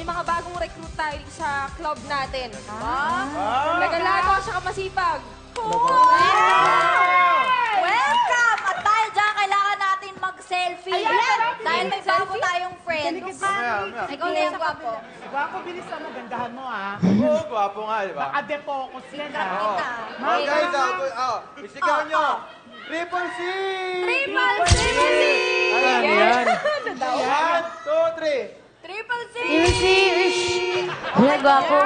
may mga bagong recruit tayo sa club natin. Nagalago siya masipag. Welcome! At dahil dyan, kailangan natin mag-selfie. Dahil may bago tayong friends. Ikaw na yung gwapo. Gwapo, bilis ang magandahan mo, ah. Oo, gwapo nga, di ba? Naka-defocus yan, ah. Mga guys, isigaw nyo. Triple C! Triple C! Ayan, yan. 1, 2, 3. Triple C! Wala, gwapo.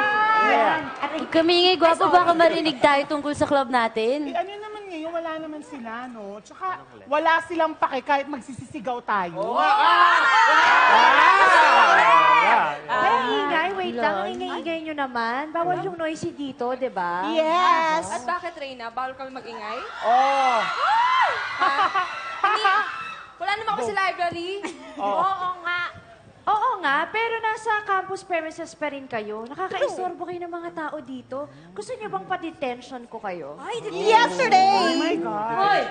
Kami gwapo, baka marinig tayo tungkol sa club natin. Ano naman ngayon, wala naman sila, no? Tsaka, wala silang pake kahit magsisisigaw tayo. Ingay, wait lang. Ingay-ingay nyo naman. Bawal yung noisy dito, di ba? Yes! At bakit, Reyna? Bawal kami mag-ingay? Wala naman ako sa library. Oo nga, pero nasa campus premises pa rin kayo. Nakakaistorbo kayo ng mga tao dito. Gusto niyo bang pa-detention ko kayo? Yesterday! Oh my God! Hoy!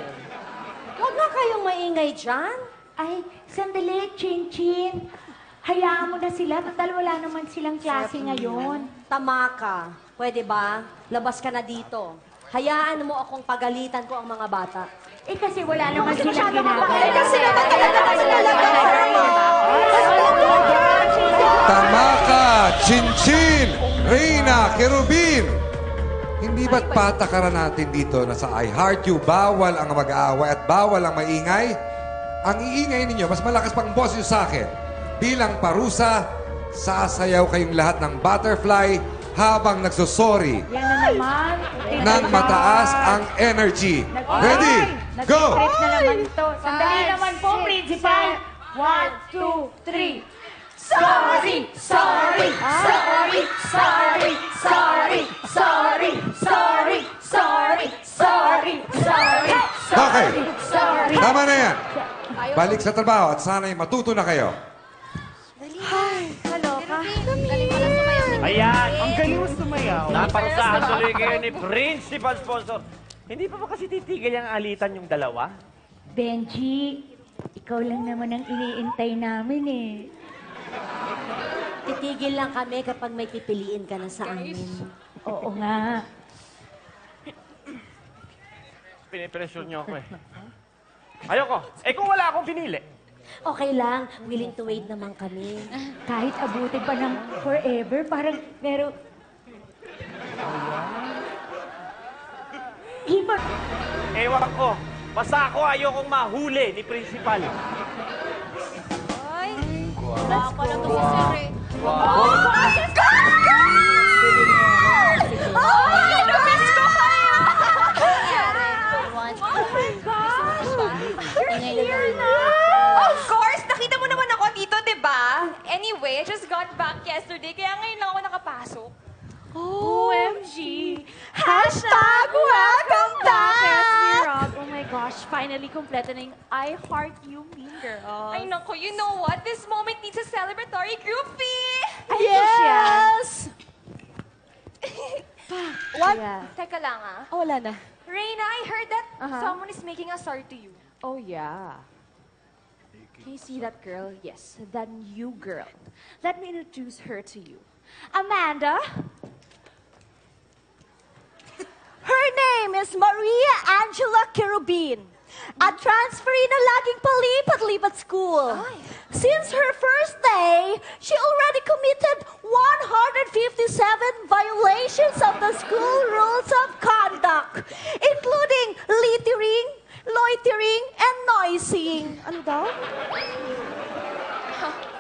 Huwag na kayong maingay dyan. Ay, sandali, Chin-Chin. Hayaan mo na sila, total wala naman silang klase ngayon. Tama ka. Pwede ba? Labas ka na dito. Hayaan mo akong pagalitan ko ang mga bata. Eh kasi wala naman silang ginagawa. Kasi naman talaga Tama ka, Chin-Chin, Reyna, Kerubin. Hindi ba't patakaran natin dito na sa I Heart You, bawal ang mag-aaway at bawal ang maingay? Ang iingay ninyo, mas malakas pang boss nyo sa akin. Bilang parusa, sasayaw kayong lahat ng butterfly habang nagsosorry. Yan na naman. Nang mataas ang energy. Ready? Go! Nag-trip na naman ito. Sandali naman po, Principal. 1, 2, 3. Sorry! Sorry! Sorry! Sorry! Sorry! Sorry! Sorry! Sorry! Sorry! Sorry! Okay. Sorry! Tama na yan. Balik sa trabaho at sana'y matuto na kayo. Ayan, ang galing mo sumayaw. Naparusahan tuloy kayo ni Principal Sponsor. Hindi pa ba kasi titigil yung alitan yung dalawa? Benji, ikaw lang naman ang iniintay namin eh. Titigil lang kami kapag may pipiliin ka na sa amin. Oo nga. Pinipressure niyo ako eh. Ayoko. Eh kung wala akong pinili. Okay lang. Willing to wait naman kami. Kahit abutin pa ng forever, parang pero... Iba... Ewan ko. Basta ako ayokong mahuli ni Principal. Ay, wala pa na to si Sir eh. Of course! Nakita mo naman ako dito, di ba? Anyway, I just got back yesterday, kaya ngayon lang ako nakapasok. OMG! Hashtag welcome back! Rob, oh my gosh, finally kompleto na yung I Heart You Mean Girl. Ay, naku, you know what? This moment needs a celebratory groupie! Yes! What? Yeah. Teka lang, ah. Oh, wala na. Reina, I heard that someone is making a star to you. Oh, yeah. Can you see that girl? Yes, that new girl. Let me introduce her to you. Amanda. Her name is Maria Angela Kerubin. A transferee na laging palipat-lipat school. Since her first day, she already committed 157 violations of the school rules of conduct, including littering, loitering, and noising. Ano daw?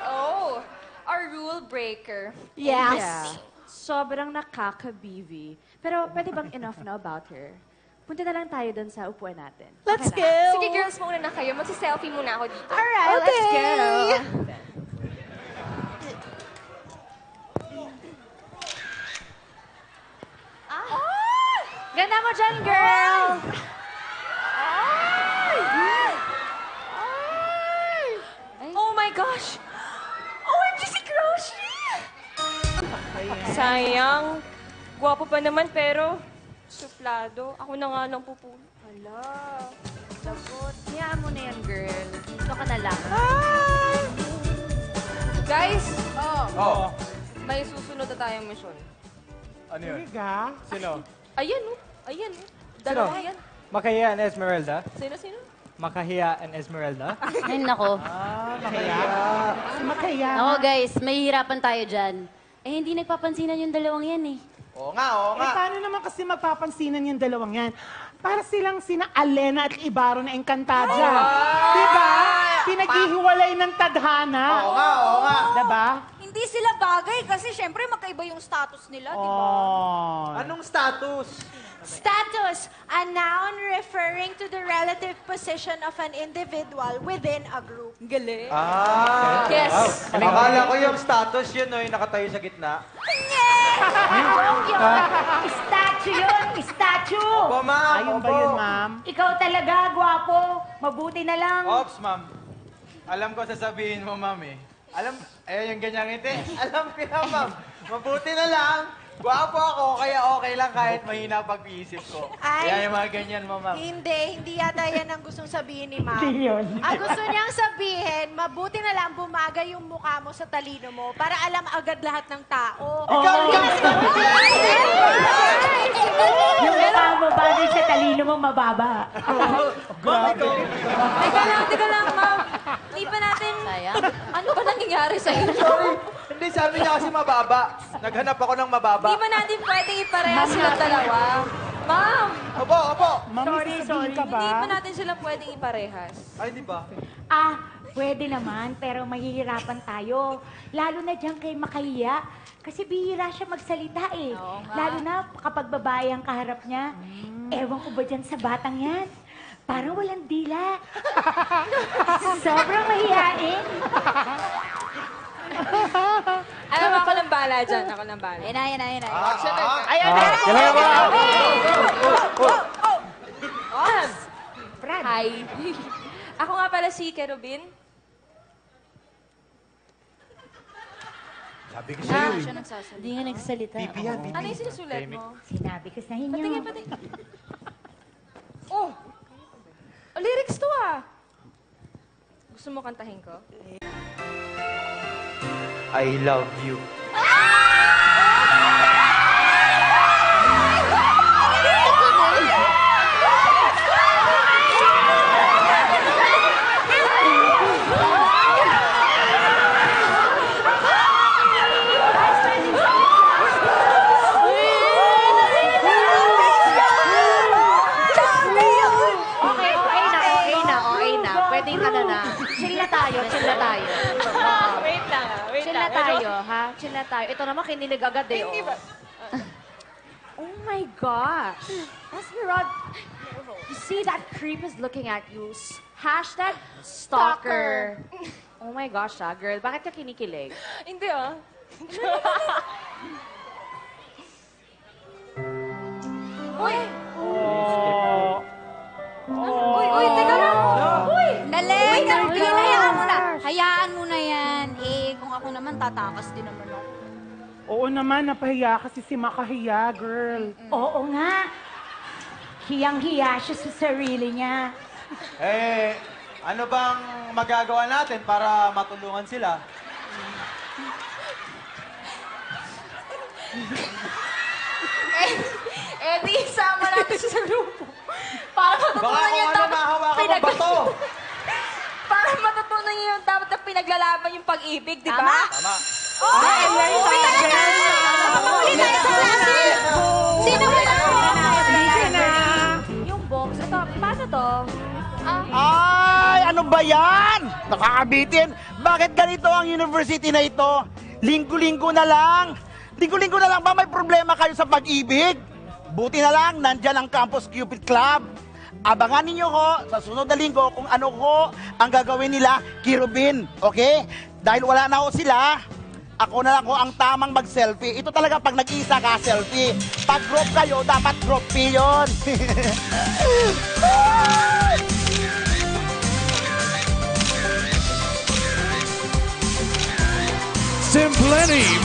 Oh, a rule breaker. Yes. Yeah. Sobrang nakaka-BV. Pero pwede bang enough na about her? Punta na lang tayo dun sa upuan natin. Let's Okay go. na. Sige, girls, muna na kayo. Magsi-selfie muna ako dito. Alright, let's go. Ganda mo dyan, girl! Oh my gosh! OMG si Crushy! Sayang. Gwapo pa naman pero suplado. Ako na nga lang pupuno. Hala, sagot. Hayaan mo na yan, girl. Ito ka na lang. Guys, May susunod na tayong mission. Ano yun? Talaga? Sino? Ayan, oh. Ayan, oh. Dalawa yan. Makahiya and Esmeralda? Sino? Makahiya and Esmeralda? Ay, nako. Makaya. Ako guys, may hirapan tayo dyan. Eh, hindi nagpapansinan yung dalawang yan eh. Oo nga. Paano naman kasi magpapansinan yung dalawang yan? Para silang sina Alena at Ibaro na Encantada. Diba? Pinaghihiwalay ng tadhana. Oo nga. Diba? Hindi sila bagay kasi syempre magkaiba yung status nila, di ba? Oh. Anong status? Status, a noun referring to the relative position of an individual within a group. Galing. Yes. Akala ko yung status yun, no, yung nakatayo sa gitna. Statue yun, statue. Opo, ma'am. Ayun ba yun, ma'am? Ikaw talaga, gwapo. Mabuti na lang. Ops, ma'am. Alam ko sasabihin mo, ma'am eh. Yung ganyang ngiti. Alam ko na, ma'am. Mabuti na lang. Gwapo ako, kaya okay lang kahit mahina pag-iisip ko. Kaya yung mga ganyan mo, ma'am. Hindi yata yan ang gustong sabihin ni ma'am. Hindi yun. Ang gusto niyang sabihin, mabuti na lang bumagay yung mukha mo sa talino mo para alam agad lahat ng tao. Yung mukha mo bagay sa talino mo mababa. Teka lang, ma'am. Hindi pa natin... Sayang. Ano ba nangyayari sa inyo? Sorry. Hindi, sabi niya kasi mababa. Naghanap ako ng mababa. Hindi ba natin pwedeng iparehas silang dalawa? Ma'am! Opo. Ma'am, may sasabihin ka ba? Hindi ba natin silang pwedeng iparehas? Ay, di ba? Pwede naman, pero mahihirapan tayo. Lalo na dyan kay Makahiya. Kasi bihira siya magsalita eh. Lalo na kapag babae ang kaharap niya. Ewan ko ba dyan sa batang yan? Parang walang dila. Sobrang mahihain. Alam mo, ako lang bahala dyan. Ako lang bahala. Yan na. Hi. Ako nga pala si Kerubin. Sabi ko sa'yo eh. Siya nagsasalita. Hindi nga nagsasalita. Ano yung sinusulat mo? Sinabi ko sa inyo. Patingin. Oh! Lyrics to ah! Gusto mo kantahin ko? I love you. Okay na. Pwedeng ano na. Chill na tayo. Wait lang. Chill na tayo, ha? Chill na tayo. Ito naman kinilig agad eh. Oh my gosh. Esmeralda, you see that creep is looking at you. Hashtag stalker. Oh my gosh, girl. Bakit ka kinikilig? Hindi ah. Uy! Uy, teka lang! Uy! Dali! Hayaan mo na yan. Eh, kung ako naman, tatakas din naman ako. Oo naman, napahiya kasi si Makahiya, girl. Oo nga. Hiyang-hiya siya sa sarili niya. Ano bang magagawa natin para matulungan sila? Di isama natin sa grupo. Para Baka matutunan kung yung ano mahawakan mo bato. Para matutunan niyo yung dapat na pinaglalaban yung pag-ibig, di ba? Tama. Sino ba Yung box, ito, paano to? Ay, ano ba yan? Nakakabitin. Bakit ganito ang university na ito? Linggo-linggo na lang. Linggo-linggo na lang ba may problema kayo sa pag-ibig? Buti na lang, nandyan ang Campus Cupid Club. Abangan ninyo ko sa sunod na linggo kung ano ko ang gagawin nila, Kirubin. Okay? Dahil wala na ho sila, ako na lang ko ang tamang mag-selfie. Ito talaga pag nag-iisa ka, selfie. Pag group kayo, dapat group P yun. Simpleni